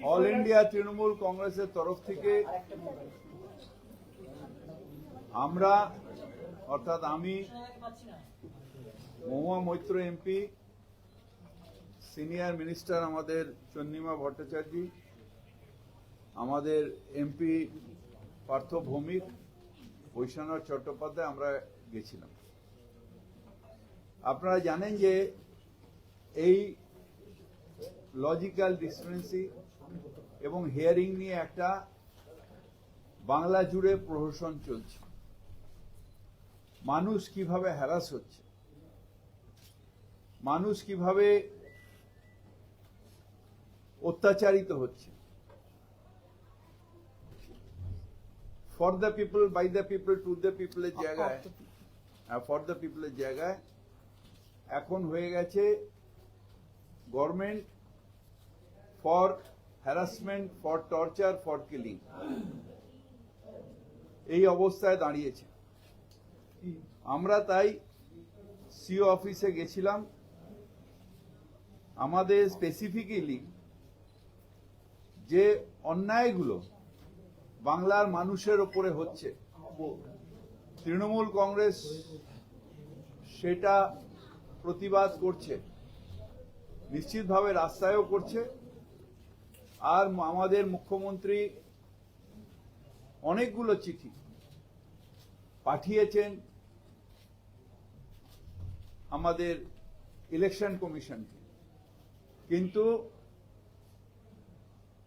All India Trinamool কংগ্রেসের তরফ থেকে আমরা অর্থাৎ আমি Mahua Moitra MP, senior minister আমাদের চন্দ্রিমা ভট্টাচার্য, আমাদের এমপি পার্থ ভৌমিক, বৈশ্বনাথ চট্টোপাধ্যায় আমরা গেছিলাম। আপনারা জানেন যে এই লজিক্যাল ডিসক্রিপেন্সি এবং হিয়ারিং নিয়ে একটা বাংলা জুড়ে প্রহসন চলছে। মানুষ কিভাবে হ্যারাস হচ্ছে, মানুষ কিভাবে অত্যাচারিত হচ্ছে, for the people, by the people, to the পিপলের জায়গায়, ফর দ্য পিপলের জায়গায় এখন হয়ে গেছে government for harassment, for torture, for killing. এই অবস্থায় দাঁড়িয়েছে। আমরা তাই সিও অফিসে গেছিলাম। আমাদের স্পেসিফিক্যালি যে অন্যায়গুলো বাংলার মানুষের ওপরে হচ্ছে, তৃণমূল কংগ্রেস সেটা প্রতিবাদ করছে, নিশ্চিতভাবে রাস্তায়ও করছে। আর আমাদের মুখ্যমন্ত্রী অনেকগুলো চিঠি পাঠিয়েছেন আমাদের ইলেকশন কমিশনকে, কিন্তু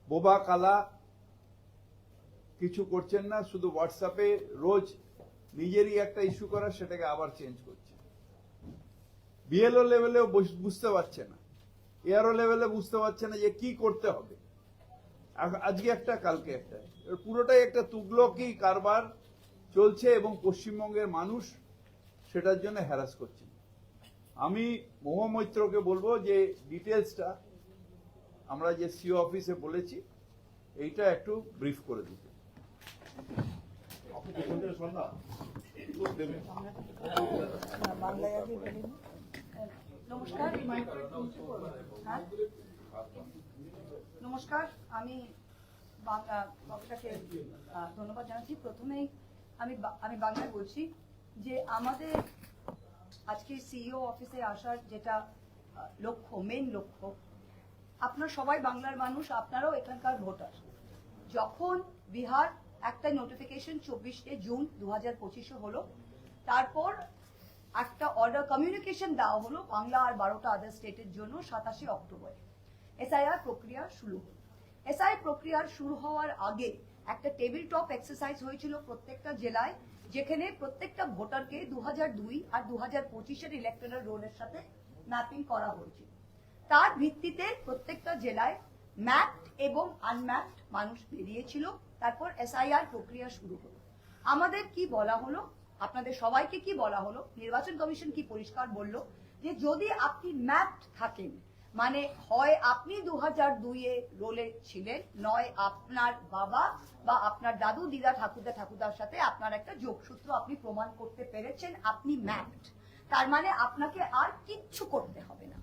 বোবা কালা কিছু করছেন না। শুধু হোয়াটসঅ্যাপে রোজ নিজেরই একটা ইস্যু করা, সেটাকে আবার চেঞ্জ করছে। বিএলও লেভেলেও বুঝতে পারছে না, এআরও লেভেলে বুঝতে পারছে না যে কি করতে হবে। আজকে একটা, কালকে একটা, পুরোটাই একটা তুগলকি কারবার চলছে এবং পশ্চিমবঙ্গের মানুষ সেটার জন্য হ্যারাস করছে। আমি মহুয়া মৈত্রকে বলবো যে ডিটেলসটা আমরা যে সিও অফিসে বলেছি এইটা একটু ব্রিফ করে দিতে। নমস্কার, আমি বক্তাকে ধন্যবাদ জানাচ্ছি। প্রথমেই আমি বাংলায় বলছি যে আমাদের আজকে সিইও অফিসে আসার যেটা লক্ষ্য, মেইন লক্ষ্য, আপনারা সবাই বাংলার মানুষ, আপনারাও এখানকার ভোটার। যখন বিহার একটা নোটিফিকেশন 24শে জুন 2025 হলো, তারপর একটা অর্ডার কমিউনিকেশন দেওয়া হলো বাংলা আর 12টা আদার স্টেটের জন্য 27 অক্টোবর। এসআইআর প্রক্রিয়া শুরু হলো। এসআইআর প্রক্রিয়া শুরু হওয়ার আগে একটা টেবিল টপ এক্সারসাইজ হয়েছিল প্রত্যেকটা জেলায়, যেখানে প্রত্যেকটা ভোটারকে 2002 আর 2025-এর ইলেকটরাল রোলের সাথে ম্যাপিং করা হয়েছিল। তার ভিত্তিতে প্রত্যেকটা জেলায় ম্যাপড এবং আনম্যাপড মানুষ বেরিয়েছিল। তারপর এসআইআর প্রক্রিয়া শুরু হলো। আমাদের কি বলা হলো, আপনাদের সবাইকে কি বলা হলো, নির্বাচন কমিশন কি পরিষ্কার বলল যে যদি আপনি ম্যাপড থাকেন, মানে হয় আপনি 2002-এ রোলে ছিলেন, নয় আপনার বাবা বা আপনার দাদু, দিদা, ঠাকুরদার সাথে আপনার একটা যোগসূত্র আপনি প্রমাণ করতে পেরেছেন, আপনি ম্যাপড। তার মানে আপনাকে আর কিচ্ছু করতে হবে না।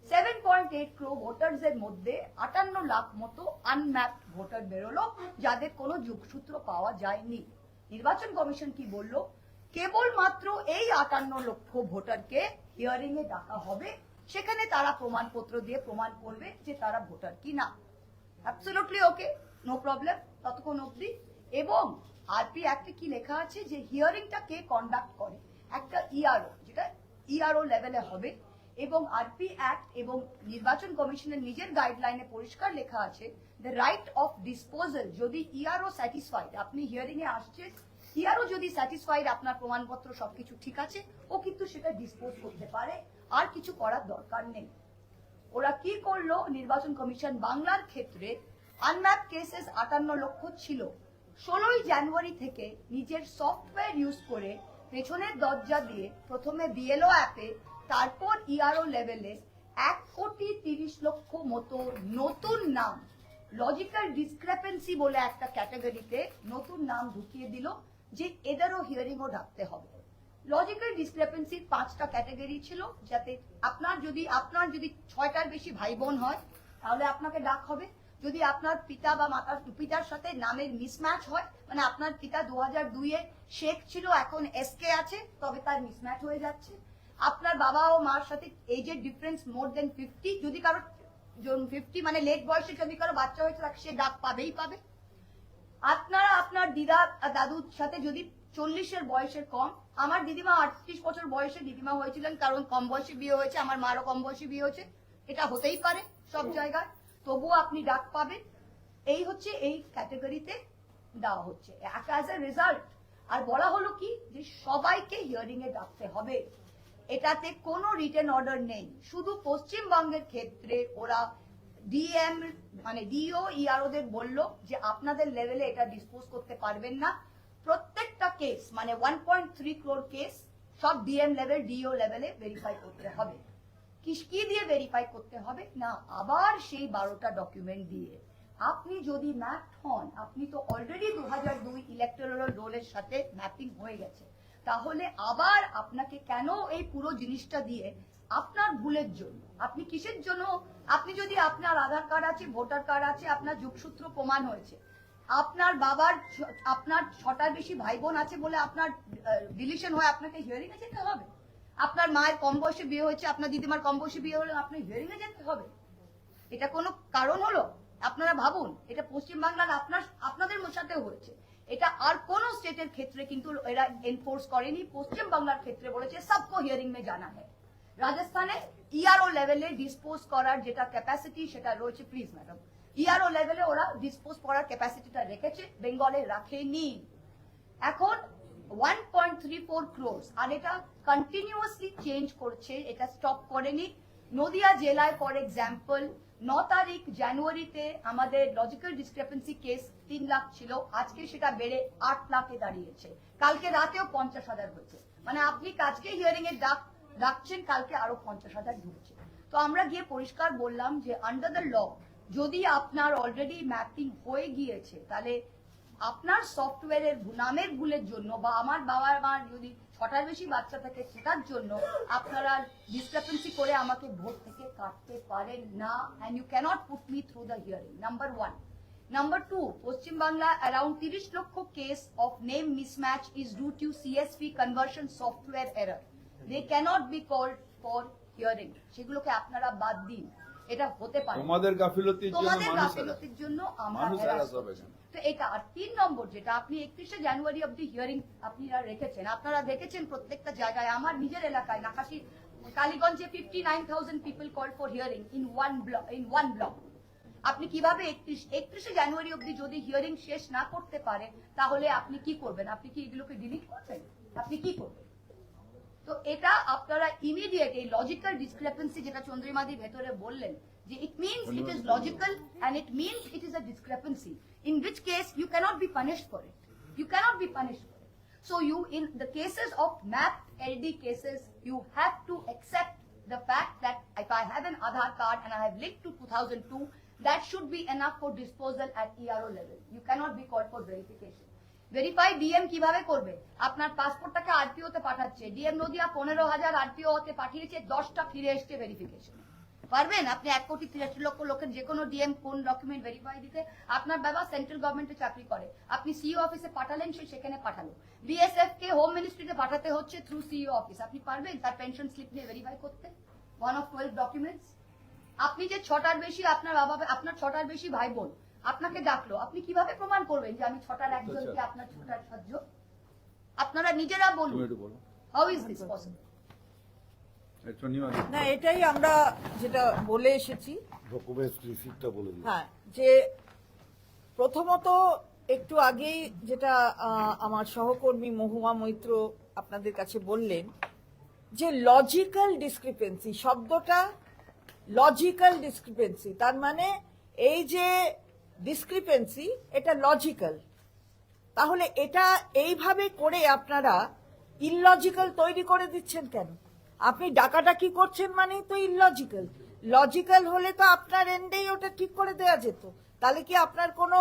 7.8 crore ভোটার্স এর মধ্যে 58 লাখ মতো আনম্যাপড ভোটার বেরোলো, যাদের কোনো যোগসূত্র পাওয়া যায়নি। নির্বাচন কমিশন কি বলল, কেবলমাত্র এই 58 লক্ষ ভোটারকে হিয়ারিং এ ডাকা হবে, সেখানে তারা প্রমাণপত্র দিয়ে প্রমাণ করবে যে তারা ভোটার কি না। অ্যাবসলিউটলি ওকে, নো প্রবলেম ততক্ষণ অবধি। এবং আরপি অ্যাক্টে কি লেখা আছে যে হিয়ারিংটা কে কন্ডাক্ট করে, একটা ইআরও, যেটা ইআরও লেভেলে হবে। এবং আরপি অ্যাক্ট এবং নির্বাচন কমিশনের নিজের গাইডলাইনে পরিষ্কার লেখা আছে দ্য রাইট অফ ডিসপোজাল। যদি ইআরও স্যাটিসফাইড, আপনি হিয়ারিং এ আসছেন, ইআরও যদি স্যাটিসফাইড আপনার প্রমাণপত্র সবকিছু ঠিক আছে, ও কিন্তু সেটা ডিসপোজ করতে পারে, আর কিছু করার দরকার নেই। ওরা কি করলো, নির্বাচন কমিশন বাংলার ক্ষেত্রে আনম্যাপ কেসেস 58 লক্ষ ছিল। 16ই জানুয়ারি থেকে নিজের সফটওয়্যার ইউজ করে পেছনের দরজা দিয়ে প্রথমে বিএলও অ্যাপে, তারপর ইআরও লেভেলে 1,30,00,000 মতো নতুন নাম, লজিক্যাল ডিসক্রেপেন্সি বলে একটা ক্যাটাগরিতে নতুন নাম ঢুকিয়ে দিল যে এদেরও হিয়ারিংও ডাকতে হবে। লজিক্যাল ডিসক্রেপেন্সির 5টা ক্যাটাগরি ছিল, যাতে আপনার যদি 6টার বেশি ভাই বোন হয় তাহলে আপনাকে ডাক হবে, যদি আপনার পিতা বা পিতার সাথে নামের মিসম্যাচ হয়, মানে আপনার পিতা 2002-এ শেখ ছিল, এখন এসকে আছে, তবে তার মিসম্যাচ হয়ে যাচ্ছে। আপনার বাবা ও মার সাথে এজের ডিফারেন্স মোর দেন 50, যদি কারো 50 মানে লেট বয়সে যদি কারো বাচ্চা হয়েছে, তাকে সে ডাক পাবেই পাবে। আপনারা আপনার দিদা দাদুর সাথে যদি 40-এর বয়সের কম, আমার দিদিমা 38 বছর বয়সে দিদিমা হয়েছিলেন, কারণ কম বয়সে বিয়ে হয়েছে, আমার মারও কম বয়সে বিয়ে হয়েছে, এটা হতেই পারে সব জায়গায়, তবুও আপনি ডাক পাবেন। এই হচ্ছে এই ক্যাটাগরিতে দেওয়া হচ্ছে অ্যাজ এ রেজাল্ট। আর বলা হলো কি যে সবাইকে হিয়ারিং এ ডাকতে হবে, এটাতে কোনো রিটেন অর্ডার নেই। শুধু পশ্চিমবঙ্গের ক্ষেত্রে ওরা ডিএম মানে ডিও ইআরওদের বললো যে আপনাদের লেভেলে এটা ডিসপোজ করতে পারবেন না। প্রত্যেকটা কেস মানে 1.3 crore কেস সব ডিএম লেভেল ডিও লেভেলে ভেরিফাই করতে হবে। কি দিয়ে ভেরিফাই করতে হবে না, আবার সেই 12টা ডকুমেন্ট দিয়ে। আপনি যদি ম্যাপড হন, আপনি তো অলরেডি 2002 ইলেকটোরাল রোলের সাথে ম্যাপিং হয়ে গেছে, তাহলে আবার আপনাকে কেন এই পুরো জিনিসটা দিয়ে আপনার ভুলের জন্য, আপনি কিসের জন্য, আপনি যদি আপনার আধার কার্ড আছে, ভোটার কার্ড আছে, আপনার যোগসূত্র প্রমাণ হয়েছে, আপনার বাবার আপনার 6টার বেশি ভাই বোন আছে বলে আপনার ডিলিশন হয়, আপনাকে হিয়ারিং এ যেতে হবে। আপনার মায়ের কম বয়সে বিয়ে হয়েছে, আপনার দিদিমার কম বয়সে বিয়ে হলে আপনার হিয়ারিং এ যেতে হবে। এটা কোনো কারণ হলো? আপনারা ভাবুন, এটা পশ্চিমবাংলার আপনাদের সাথেও হয়েছে, এটা আর কোন স্টেটের ক্ষেত্রে কিন্তু এরা এনফোর্স করেনি। পশ্চিমবাংলার ক্ষেত্রে বলেছে সবকো হিয়ারিং মে জানা है। রাজস্থানে ইআরও লেভেলে ডিসপোজ করার যেটা ক্যাপাসিটি সেটা রয়েছে, প্লিজ ম্যাডাম, ইআরও লেভেলে ওরা ডিসপোজ করার ক্যাপাসিটিটা রেখেছে, বেঙ্গলে রাখেনি। এখন 1.34 crores, আর এটা কন্টিনিউয়াসলি চেঞ্জ করছে, এটা স্টপ করেনি। নদিয়া জেলায় ফর এক্সাম্পল 9 তারিখ জানুয়ারিতে আমাদের লজিক্যাল ডিসক্রিপেন্সি কেস 3 লাখ ছিল, আজকে সেটা বেড়ে 8 লাখে দাঁড়িয়েছে। কালকে রাতেও 50,000 হয়েছে, মানে আপনি আজকে হিয়ারিং এর ডাকছেন, কালকে আরো 50,000 ঢুকছে। তো আমরা গিয়ে পরিষ্কার বললাম যে আন্ডার দ্য ল যদি আপনার অলরেডি ম্যাপিং হয়ে গিয়েছে, তাহলে আপনার সফটওয়্যারের নামের ভুলের জন্য বা আমার বাবার মার যদি 6টার বেশি বাচ্চা থাকে সেটার জন্য আপনারা ডিসক্রিপেন্সি করে আমাকে ভোট থেকে কাটতে পারেন না, and you cannot put me through the hearing, number 1. Number 2, Paschimbangla around 30 লক্ষ case of name mismatch is due to CSV conversion software error. They cannot be called for hearing. সেগুলোকে আপনারা বাদ দিন, এটা হতে পারে তোমাদের গাফিলতির জন্য, তোমাদের গাফিলতির জন্য আমরা harass করছি। তো এটা আর 3 নম্বর যেটা আপনি 31শে জানুয়ারি অবধি হিয়ারিং আপনারা রেখেছেন, আপনারা দেখেছেন প্রত্যেকটা জায়গায়। আমার নিজের এলাকায় নাকাশি কালীগঞ্জে 59,000 people call for hearing in one block. আপনি কিভাবে 31শে জানুয়ারি অবধি যদি হিয়ারিং শেষ না করতে পারে, তাহলে আপনি কি করবেন? আপনি কি এগুলোকে ডিলিট করবেন? আপনি কি করবেন? তো এটা আপনারা ইমিডিয়েট এই লজিক্যাল ডিসক্রিপেন্সি যেটা চন্দ্রিমাদি ভেতরে বললেন যে it means it is logical and it means it is a discrepancy, in which case you cannot be punished for it. You cannot be punished for it. So you, in the cases of mapped LD cases, you have to accept the fact that if I have an Aadhaar card and I have linked to 2002, that should be enough for disposal at ERO level. You cannot be called for verification. Verify DM কিভাবে করবে? আপনার পাসপোর্টটাকে RPO তে পাঠাচ্ছে, DM Nadia 15,000 RPO তে পাঠিয়েছে, 10টা ফিরে এসছে ভেরিফিকেশন। পারবেন আপনি 1,83,00,000 লোকের যে কোনো ডিএম কোন ডকুমেন্ট ভেরিফাই দিতে? আপনার বাবা সেন্ট্রাল গভর্নমেন্টে চাকরি করে, আপনি সিইও অফিসে পাঠালেন, সে সেখানে পাঠালো। বিএসএফ কে হোম মিনিস্ট্রিতে পাঠাতে হচ্ছে থ্রু সিইও অফিস, আপনি পারবেন তার পেনশন স্লিপ নিয়ে ভেরিফাই করতে? 1 of 12 ডকুমেন্টস। আপনি যে 6টার বেশি আপনার বাবা, আপনার 6টার বেশি ভাই বোন আপনাকে ডাকলো, আপনি কিভাবে প্রমাণ করবেন যে আমি 6টার একজনকে আপনার 6টার 7জন? আপনারা নিজেরা বলুন, হাউ ইজ দিস পসিবল? না, এটাই আমরা যেটা বলে এসেছি, হ্যাঁ, যে প্রথমত একটু আগেই যেটা আমার সহকর্মী মহুয়া মৈত্র আপনাদের কাছে বললেন যে লজিক্যাল ডিসক্রিপেন্সি, শব্দটা লজিক্যাল ডিসক্রিপেন্সি, তার মানে এই যে ডিসক্রিপেন্সি এটা লজিক্যাল, তাহলে এটা এইভাবে করে আপনারা ইললজিক্যাল তৈরি করে দিচ্ছেন কেন? আপনি ডাকাডাকি করছেন মানেই তো ইললজিক্যাল। লজিক্যাল হলে তো আপনার এন্ডেই ওটা ঠিক করে দেওয়া যেত, তাহলে কি আপনার কোনো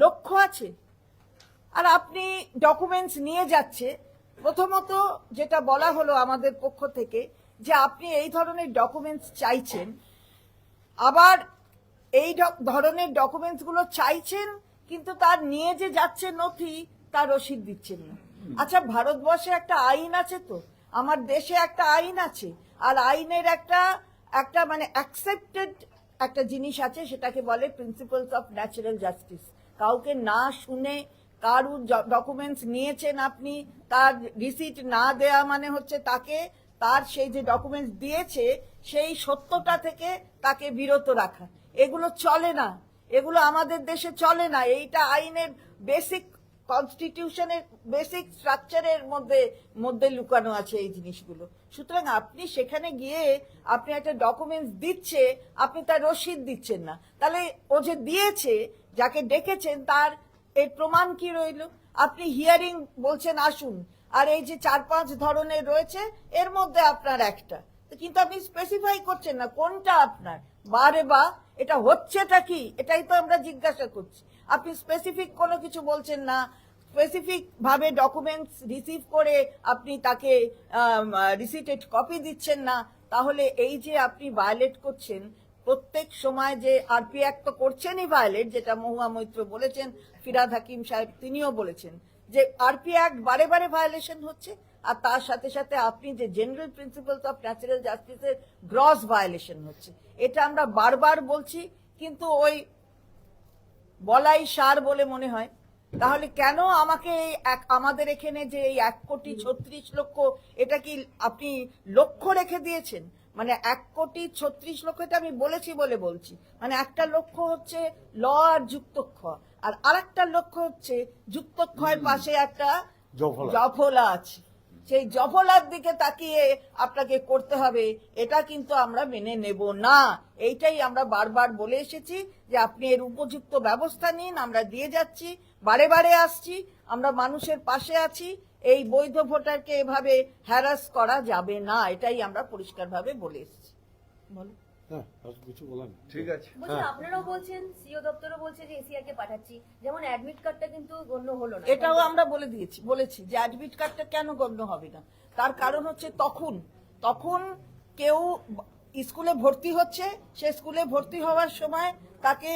লক্ষ্য আছে? আর আপনি ডকুমেন্টস নিয়ে যাচ্ছে, প্রথমত যেটা বলা হলো আমাদের পক্ষ থেকে যে আপনি এই ধরনের ডকুমেন্টস চাইছেন, আবার এই ধরনের ডকুমেন্টস গুলো চাইছেন, কিন্তু তার নিয়ে যে যাচ্ছে নথি তার রসিদ দিচ্ছেন না। আচ্ছা, ভারতবর্ষে একটা আইন আছে, তো আমার দেশে একটা আইন আছে, আর আইনের একটা একটা মানে অ্যাকসেপ্টেড একটা জিনিস আছে, সেটাকে বলে প্রিন্সিপালস অফ ন্যাচারাল জাস্টিস। কাউকে না শুনে কারুর ডকুমেন্টস নিয়েছেন আপনি, তার রিসিট না দেয়া মানে হচ্ছে তাকে তার সেই যে ডকুমেন্টস দিয়েছে সেই সত্যতা থেকে তাকে বিরত রাখা। এগুলো চলে না, এগুলো আমাদের দেশে চলে না। এইটা আইনের বেসিক কনস্টিটিউশনের বেসিক স্ট্রাকচারের মধ্যে লুকানো আছে এই জিনিসগুলো। সুতরাং আপনি সেখানে গিয়ে আপনি একটা ডকুমেন্টস দিচ্ছে, আপনি তার রসিদ দিচ্ছেন না, তাহলে ও যে দিয়েছে, যাকে ডেকেছেন, তার এর প্রমাণ কি রইল? আপনি হিয়ারিং বলছেন আসুন, আর এই যে 4-5 ধরনের রয়েছে এর মধ্যে আপনার একটা, কিন্তু আপনি স্পেসিফাই করছেন না কোনটা আপনার। বারে বা এটা হচ্ছেটা কি, এটাই তো আমরা জিজ্ঞাসা করছি। আপনি স্পেসিফিক কোনো কিছু বলছেন না, স্পেসিফিক ভাবে ডকুমেন্টস রিসিভ করে আপনি তাকে রিসিটেড কপি দিচ্ছেন না। তাহলে এই যে আপনি ভায়োলেট করছেন প্রত্যেক সময়, যে আরপি অ্যাক্ট তো করছেনই ভায়োলেট, যেটা মহুয়া মৈত্র বলেছেন, ফিরহাদ হাকিম সাহেব তিনিও বলেছেন যে আরপি অ্যাক্ট বারে বারে ভায়োলেশন হচ্ছে, আর তার সাথে সাথে আপনি যে জেনারেল প্রিন্সিপালস অফ ন্যাচারাল জাস্টিসের গ্রস ভায়োলেশন হচ্ছে। এটা আমরা বারবার বলছি, কিন্তু ওই বলাই সার বলে মনে হয়। তাহলে কেন আমাকে আমাদের এখানে যে এই 1,36,00,000, এটা কি আপনি লক্ষ্য রেখে দিয়েছেন? মানে 1,36,00,000, এটা আমি বলেছি বলে বলছি, মানে একটা লক্ষ্য হচ্ছে ল আর যুক্তক্ষ, আর আরেকটা লক্ষ্য হচ্ছে যুক্তক্ষয়ের পাশে একটা জফলা আছে, সেই জফলার দিকে তাকিয়ে আপনাকে করতে হবে। এটা কিন্তু আমরা মেনে নেব না। এইটাই আমরা বারবার বলে এসেছি যে আপনি এর উপযুক্ত ব্যবস্থা নিন। আমরা দিয়ে যাচ্ছি, বারে বারে আসছি, আমরা মানুষের পাশে আছি। এই বৈধ ভোটারকে এভাবে হ্যারাস করা যাবে না, এটাই আমরা পরিষ্কারভাবে বলে এসেছি। বলো। হ্যাঁ, আর কিছু বলার নেই। ঠিক আছে। বলছি, আপনারাও বলছেন, সিও দপ্তরও বলছে যে এসিআর কে পাঠাচ্ছি, যেমন অ্যাডমিট কার্ডটা কিন্তু গণ্য হলো না। এটাও আমরা বলেছি যে অ্যাডমিট কার্ডটা কেন গণ্য হবে না। তার কারণ হচ্ছে তখন কেউ স্কুলে ভর্তি হচ্ছে, সে স্কুলে ভর্তি হওয়ার সময় তাকে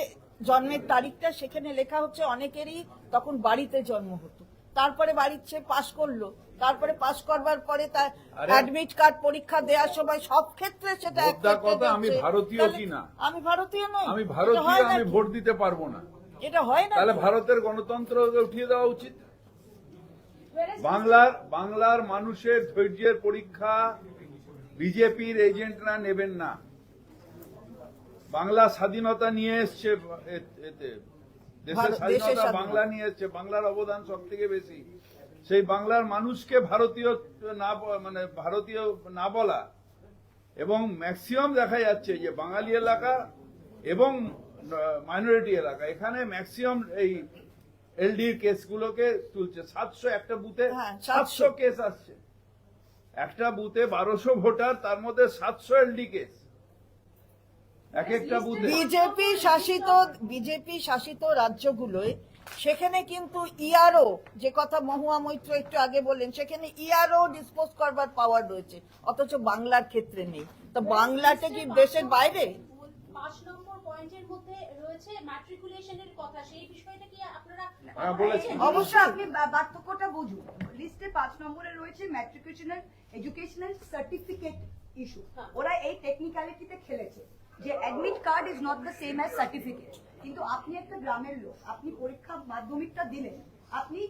জন্মের তারিখটা সেখানে লেখা হচ্ছে, অনেকেরই তখন বাড়িতে জন্ম হতো, তারপরে বাড়ির চেয়ে পাশ করলো, তারপরে পাশ করবার পরে তার অ্যাডমিট কার্ড পরীক্ষা দেওয়ার সময় সব ক্ষেত্রে সেটা কথা আমি ভারতীয় কিনা, আমি ভারতীয় নই, আমি ভারতীয়, আমি ভোট দিতে পারবো না, এটা হয় না। তাহলে ভারতের গণতন্ত্র উঠিয়ে দেওয়া উচিত। বাংলার মানুষের ধৈর্যের পরীক্ষা বিজেপির এজেন্টরা নেবেন না। বাংলা স্বাধীনতা নিয়ে এসছে, দেশের স্বাধীনতা বাংলা নিয়ে এসছে, বাংলার অবদান সব থেকে বেশি। সেই বাংলার মানুষকে ভারতীয় না বলা, এবং ম্যাক্সিমাম দেখা যাচ্ছে যে বাঙালি এলাকা এবং মাইনরিটি এলাকা, এখানে ম্যাক্সিমাম এই এলডির কেসগুলোকে তুলছে। 700 একটা বুথে 700 কেস আসছে, একটা বুথে 1200 ভোটার, তার মধ্যে 700 এলডি কেস এক একটা বুথে। বিজেপি শাসিত রাজ্যগুলোয় সেখানে কিন্তু ইআরও, যে কথা মহুয়া মৈত্র একটু আগে বললেন, সেখানে ইআরও ডিসপোজ করবার পাওয়ার রয়েছে, অথচ বাংলার ক্ষেত্রে নেই। তো বাংলাটা কি দেশের বাইরে? 5 নম্বর পয়েন্টের মধ্যে রয়েছে ম্যাট্রিকুলেশনের কথা, সেই বিষয়টা কি আপনারা অবশ্যই আপনি পার্থক্যটা বুঝুন। লিস্টে 5 নম্বরে রয়েছে ম্যাট্রিকুলেশনাল এডুকেশনাল সার্টিফিকেট ইস্যু। ওরা এই টেকনিক্যালিটিতে খেলেছে যে admit card is not the same as certificate. কিন্তু আপনি একটা গ্রামের লোক, আপনি পরীক্ষা মাধ্যমিকটা দিলেন, আপনি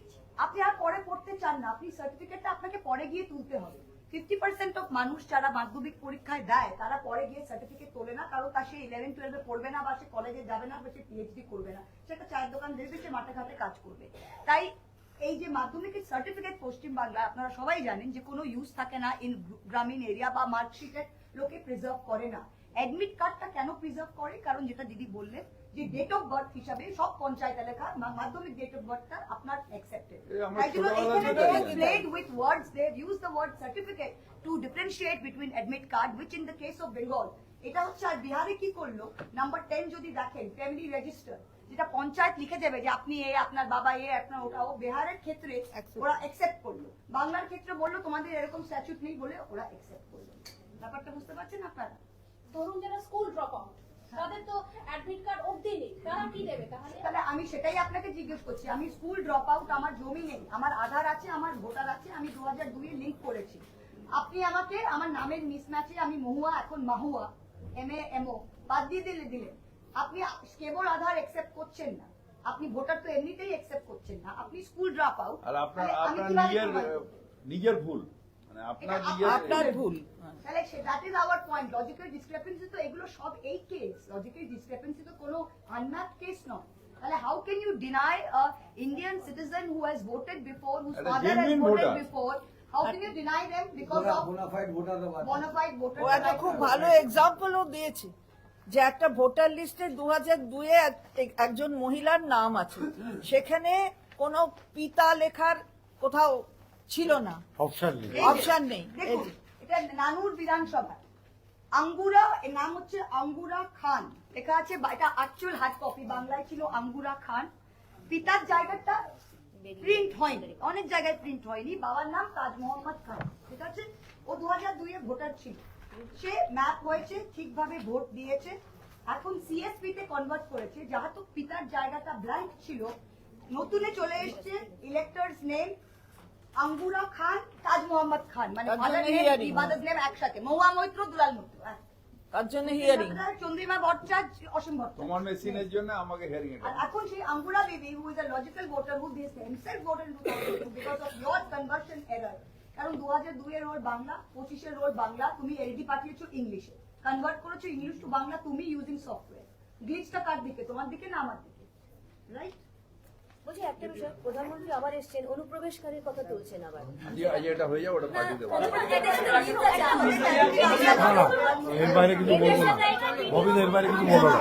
আর পরে পড়তে চান না, আপনি সার্টিফিকেটটা আপনাকে পরে গিয়ে তুলতে হবে। 50% অফ মানুষ যারা মাধ্যমিক পরীক্ষায় দেয় তারা পরে গিয়ে সার্টিফিকেট তোলে না, কারণ তার সে 11-12 পড়বে না, বা সে কলেজে যাবে না, বা সে পিএইচডি করবে না, সে একটা চায়ের দোকান দেখবে, সে মাঠে ঘাটে কাজ করবে। তাই এই যে মাধ্যমিকের সার্টিফিকেট পশ্চিম বাংলায় আপনারা সবাই জানেন যে কোনো ইউজ থাকে না ইন গ্রামীণ এরিয়া, বা মার্কশিটের লোকে প্রিজার্ভ করে না। অ্যাডমিট কার্ডটা কেন প্রিজার্ভ করে? কারণ যেটা দিদি বললেন যে ডেট অফ বার্থ হিসাবে সব পঞ্চায়েত এলাকার মাধ্যমিক ডেট অফ বার্থটা আপনার অ্যাকসেপ্টেড। তাই জন্য এখানে they have played with words, they have used the word certificate to differentiate between admit card, which in the case of Bengal এটা হচ্ছে। আর বিহারে কি করলো, নাম্বার 10 যদি দেখেন ফ্যামিলি রেজিস্টার, যেটা পঞ্চায়েত লিখে দেবে যে আপনি এ, আপনার বাবা এ, আপনার ওটা, ও বিহারের ক্ষেত্রে ওরা অ্যাকসেপ্ট করলো, বাংলার ক্ষেত্রে বললো তোমাদের এরকম স্ট্যাচুট নেই বলে ওরা অ্যাকসেপ্ট করলো। ব্যাপারটা বুঝতে পারছেন আপনারা? ধরুন যারা স্কুল ড্রপ আউট, তাদের তো অ্যাডমিট কার্ড অবধি নেই, তারা কি দেবে তাহলে? তাহলে আমি সেটাই আপনাকে জিজ্ঞেস করছি। আমি স্কুল ড্রপ আউট, আমার জমি নেই, আমার আধার আছে, আমার ভোটার আছে, আমি 2002 এ লিংক করেছি। আপনি আমাকে আমার নামের মিসম্যাচে আমি মহুয়া এখন মাহুয়া MAMO বাদ দিয়ে দিলেন। আপনি কেবল আধার অ্যাকসেপ্ট করছেন না, আপনি ভোটার তো এমনিতেই অ্যাকসেপ্ট করছেন না, আপনি স্কুল ড্রপ আউট। আর আপনার নিজের ভুল, মানে আপনার আপনার ভুল। তাহলে that is our point. Logical discrepancy তো এগুলো সব এই কেস, লজিক্যাল ডিসক্রিপেন্সি তো কোনো আনম্যাপড কেস নয়। তাহলে how can you deny a Indian citizen who has voted before, whose একটা father has genuine voted voter. Before, how can you deny them because of bonafide voter? ও একটা খুব ভালো এক্সাম্পলও দিয়েছে যে একটা ভোটার লিস্টে 2002 এ একজন মহিলার নাম আছে, সেখানে কোনো পিতা লেখার কোথাও ছিল না, অপশন নেই। অপশন নেই। দেখুন, এটা নানুর বিধানসভা, আঙ্গুরা, এর নাম হচ্ছে আঙ্গুরা খান লেখা আছে, এটা অ্যাকচুয়াল হার্ড কপি, বাংলায় ছিল আঙ্গুরা খান। পিতার জায়গাটা প্রিন্ট হয়নি, অনেক জায়গায় প্রিন্ট হয়নি। বাবার নাম তাজ মোহাম্মদ খান, ঠিক আছে? ও 2002 এ ভোটার ছিল, সে ম্যাপ হয়েছে, ঠিকভাবে ভোট দিয়েছে। এখন CSP তে কনভার্ট করেছে, যেহেতু পিতার জায়গাটা ব্ল্যাঙ্ক ছিল, নতুনে চলে এসছে ইলেক্টরস নেম আঙ্গুরা খান, তাজ মোহাম্মদ খান, মানে তার ফাদার জন্য নেম hearing। মাদার নেম একসাথে, মহুয়া মৈত্র, দুলাল মৈত্র। হ্যাঁ। তার জন্য হিয়ারিং। চন্দ্রিমা ভট্টাচার্য, অসীম ভট্টাচার্য। তোমার মেশিনের জন্য আমাকে হেয়ারিং আর এখন সেই আঙ্গুরা দেবী, who is a logical voter, who this himself voted in 2002 because of your conversion error, কারণ 2002 এর রোল বাংলা, 25 এর রোল বাংলা, তুমি এলডি পাঠিয়েছো ইংলিশে, কনভার্ট করেছো ইংলিশ টু বাংলা তুমি ইউজিং সফটওয়্যার। গ্লিচটা কার দিকে, তোমার দিকে না আমার দিকে? রাইট? বলছি একটা বিষয়, প্রধানমন্ত্রী আবার এসছেন, অনুপ্রবেশকারীর কথা তুলছেন আবার। এটা হয়ে যাবে, ওটা পাঠিয়ে দেবো। এর বাইরে কিছু বলবো না, ববিন এর বাইরে কিছু বলবো না।